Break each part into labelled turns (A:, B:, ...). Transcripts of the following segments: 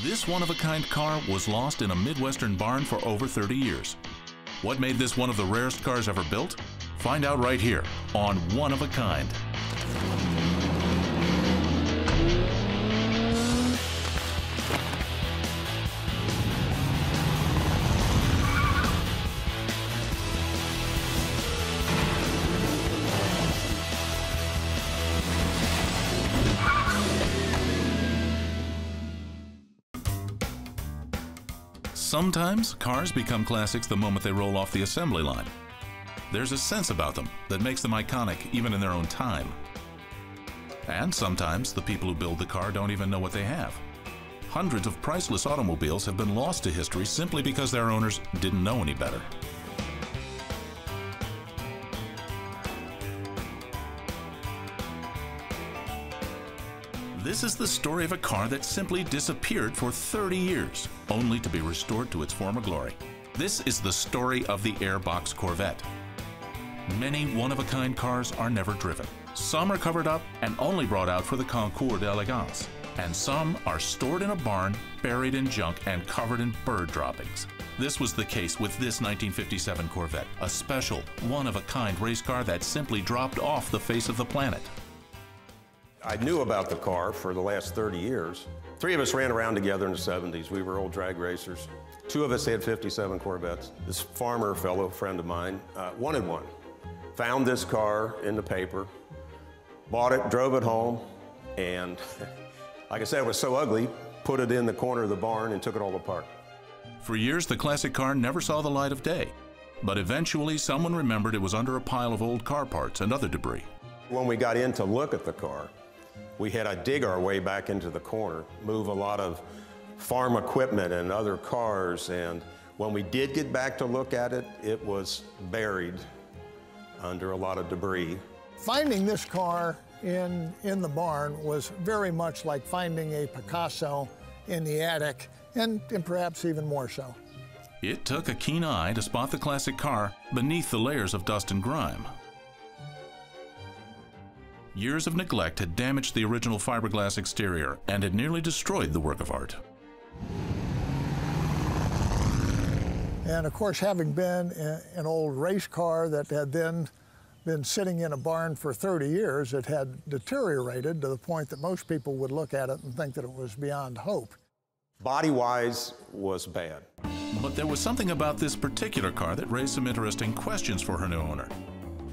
A: This one-of-a-kind car was lost in a Midwestern barn for over 30 years. What made this one of the rarest cars ever built? Find out right here on One of a Kind. Sometimes cars become classics the moment they roll off the assembly line. There's a sense about them that makes them iconic even in their own time. And sometimes the people who build the car don't even know what they have. Hundreds of priceless automobiles have been lost to history simply because their owners didn't know any better. This is the story of a car that simply disappeared for 30 years, only to be restored to its former glory. This is the story of the Airbox Corvette. Many one-of-a-kind cars are never driven. Some are covered up and only brought out for the concours d'elegance. And some are stored in a barn, buried in junk, and covered in bird droppings. This was the case with this 1957 Corvette, a special, one-of-a-kind race car that simply dropped off the face of the planet.
B: I knew about the car for the last 30 years. Three of us ran around together in the 70s. We were old drag racers. Two of us had 57 Corvettes. This farmer fellow, friend of mine, wanted one. Found this car in the paper, bought it, drove it home, and like I said, it was so ugly, put it in the corner of the barn and took it all apart.
A: For years, the classic car never saw the light of day. But eventually, someone remembered it was under a pile of old car parts and other debris.
B: When we got in to look at the car, we had to dig our way back into the corner, move a lot of farm equipment and other cars, and when we did get back to look at it, it was buried under a lot of debris.
C: Finding this car in the barn was very much like finding a Picasso in the attic, and perhaps even more so.
A: It took a keen eye to spot the classic car beneath the layers of dust and grime. Years of neglect had damaged the original fiberglass exterior and had nearly destroyed the work of art.
C: And of course, having been an old race car that had then been sitting in a barn for 30 years, it had deteriorated to the point that most people would look at it and think that it was beyond hope.
B: Body-wise was bad.
A: But there was something about this particular car that raised some interesting questions for her new owner.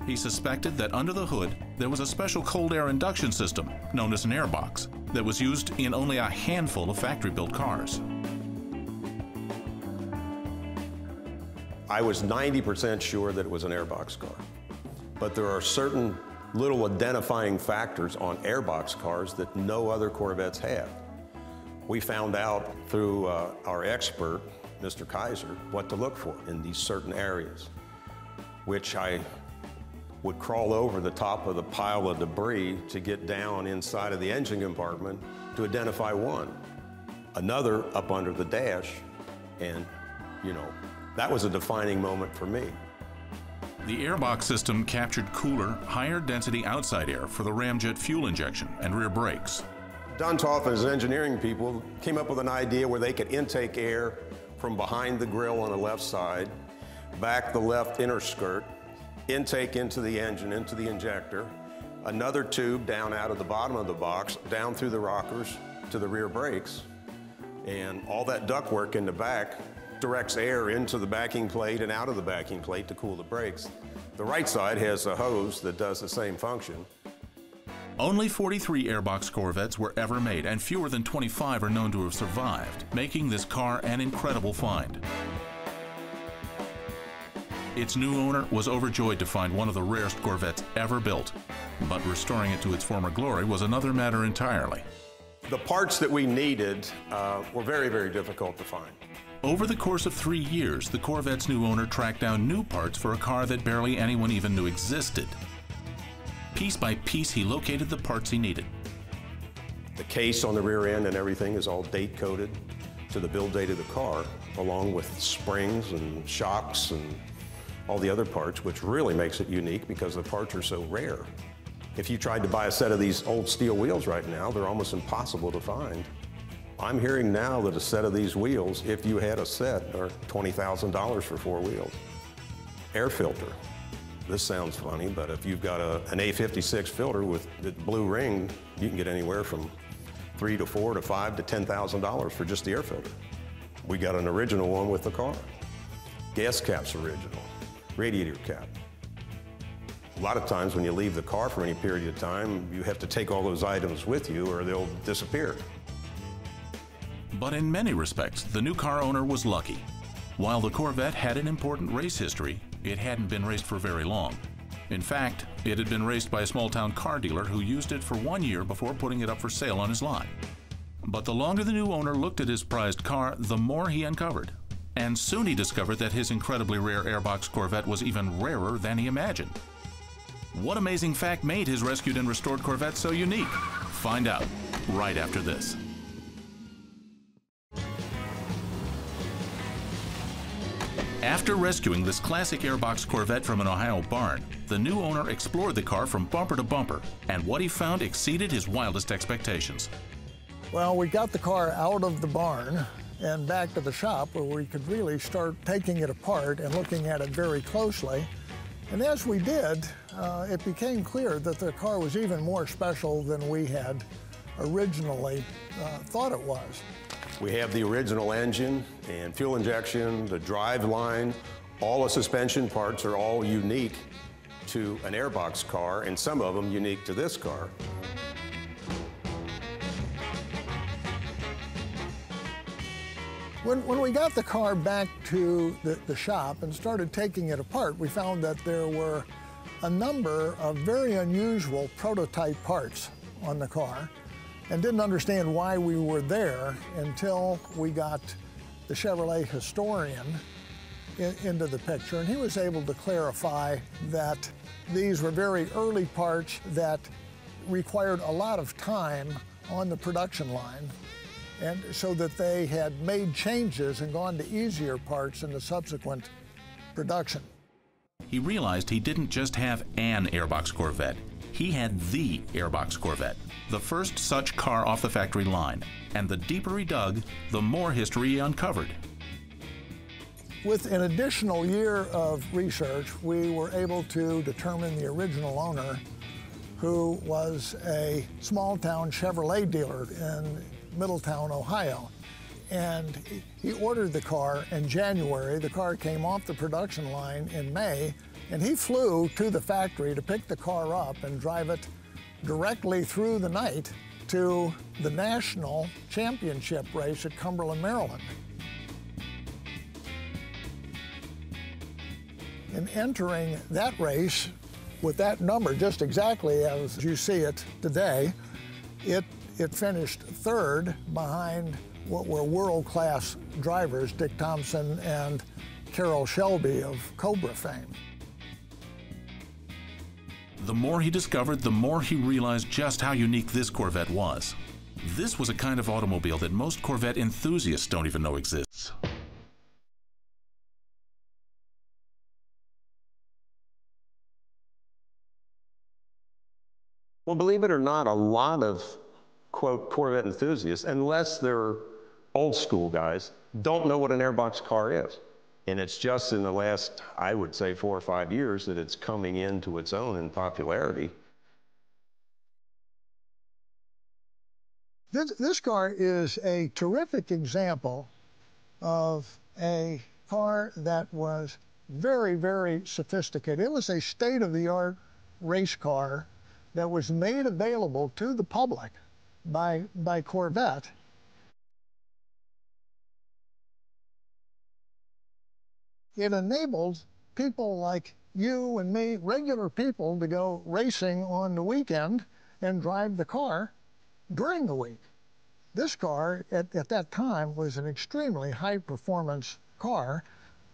A: He suspected that under the hood, there was a special cold air induction system, known as an airbox, that was used in only a handful of factory-built cars.
B: I was 90% sure that it was an airbox car. But there are certain little identifying factors on airbox cars that no other Corvettes have. We found out through our expert, Mr. Kaiser, what to look for in these certain areas, which I would crawl over the top of the pile of debris to get down inside of the engine compartment to identify one. Another up under the dash, and that was a defining moment for me.
A: The airbox system captured cooler, higher density outside air for the ramjet fuel injection and rear brakes.
B: Duntoff and his engineering people came up with an idea where they could intake air from behind the grill on the left side, back the left inner skirt, intake into the engine, into the injector, another tube down out of the bottom of the box, down through the rockers to the rear brakes, and all that ductwork in the back directs air into the backing plate and out of the backing plate to cool the brakes. The right side has a hose that does the same function.
A: Only 43 Airbox Corvettes were ever made, and fewer than 25 are known to have survived, making this car an incredible find. Its new owner was overjoyed to find one of the rarest Corvettes ever built, but restoring it to its former glory was another matter entirely.
B: The parts that we needed were very, very difficult to find.
A: Over the course of 3 years, the Corvette's new owner tracked down new parts for a car that barely anyone even knew existed. Piece by piece, he located the parts he needed.
B: The case on the rear end and everything is all date-coded to the build date of the car, along with springs and shocks and all the other parts, which really makes it unique because the parts are so rare. If you tried to buy a set of these old steel wheels right now, they're almost impossible to find. I'm hearing now that a set of these wheels, if you had a set, are $20,000 for 4 wheels. Air filter. This sounds funny, but if you've got an A56 filter with the blue ring, you can get anywhere from $3 to $4 to $5 to $10,000 for just the air filter. We got an original one with the car. Gas cap's original. Radiator cap. A lot of times when you leave the car for any period of time, you have to take all those items with you or they'll disappear.
A: But in many respects, the new car owner was lucky. While the Corvette had an important race history, it hadn't been raced for very long. In fact, it had been raced by a small-town car dealer who used it for 1 year before putting it up for sale on his lot. But the longer the new owner looked at his prized car, the more he uncovered. And soon he discovered that his incredibly rare Airbox Corvette was even rarer than he imagined. What amazing fact made his rescued and restored Corvette so unique? Find out right after this. After rescuing this classic Airbox Corvette from an Ohio barn, the new owner explored the car from bumper to bumper, and what he found exceeded his wildest expectations.
C: Well, we got the car out of the barn and back to the shop where we could really start taking it apart and looking at it very closely. And as we did, it became clear that the car was even more special than we had originally thought it was.
B: We have the original engine and fuel injection, the drive line, all the suspension parts are all unique to an Airbox car, and some of them unique to this car.
C: When we got the car back to the shop and started taking it apart, we found that there were a number of very unusual prototype parts on the car, and didn't understand why we were there until we got the Chevrolet historian into the picture, and he was able to clarify that these were very early parts that required a lot of time on the production line, and so that they had made changes and gone to easier parts in the subsequent production.
A: He realized he didn't just have an Airbox Corvette. He had the Airbox Corvette, the first such car off the factory line. And the deeper he dug, the more history he uncovered.
C: With an additional year of research, we were able to determine the original owner, who was a small-town Chevrolet dealer in Middletown, Ohio. And he ordered the car in January. The car came off the production line in May, and he flew to the factory to pick the car up and drive it directly through the night to the national championship race at Cumberland, Maryland. In entering that race with that number, just exactly as you see it today, it finished third behind what were world-class drivers, Dick Thompson and Carroll Shelby of Cobra fame.
A: The more he discovered, the more he realized just how unique this Corvette was. This was a kind of automobile that most Corvette enthusiasts don't even know exists.
B: Well, believe it or not, a lot of, quote, Corvette enthusiasts, unless they're old school guys, don't know what an Airbox car is. And it's just in the last, I would say, 4 or 5 years that it's coming into its own in popularity.
C: This car is a terrific example of a car that was very, very sophisticated. It was a state-of-the-art race car that was made available to the public by Corvette. It enabled people like you and me, regular people, to go racing on the weekend and drive the car during the week. This car, at that time, was an extremely high-performance car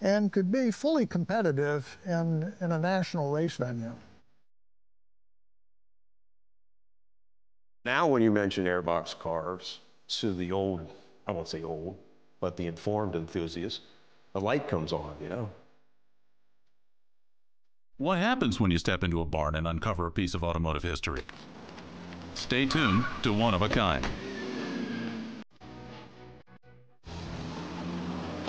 C: and could be fully competitive in a national race venue.
B: Now when you mention Airbox cars to the old, I won't say old, but the informed enthusiast, the light comes on, you know.
A: What happens when you step into a barn and uncover a piece of automotive history? Stay tuned to One of a Kind.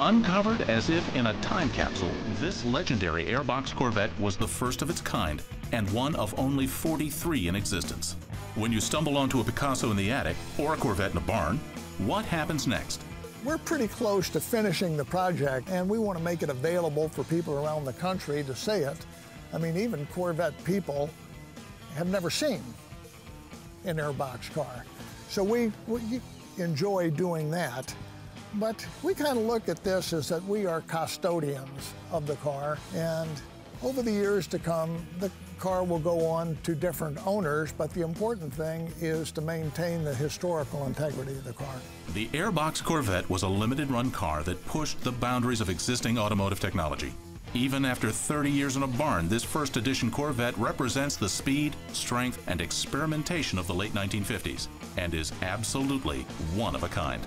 A: Uncovered as if in a time capsule, this legendary Airbox Corvette was the first of its kind and one of only 43 in existence. When you stumble onto a Picasso in the attic or a Corvette in a barn, what happens next?
C: We're pretty close to finishing the project, and we want to make it available for people around the country to see it. I mean, even Corvette people have never seen an Airbox car. So we enjoy doing that. But we kind of look at this as that we are custodians of the car, and over the years to come, the car will go on to different owners, but the important thing is to maintain the historical integrity of the car.
A: The Airbox Corvette was a limited-run car that pushed the boundaries of existing automotive technology. Even after 30 years in a barn, this first edition Corvette represents the speed, strength, and experimentation of the late 1950s and is absolutely one of a kind.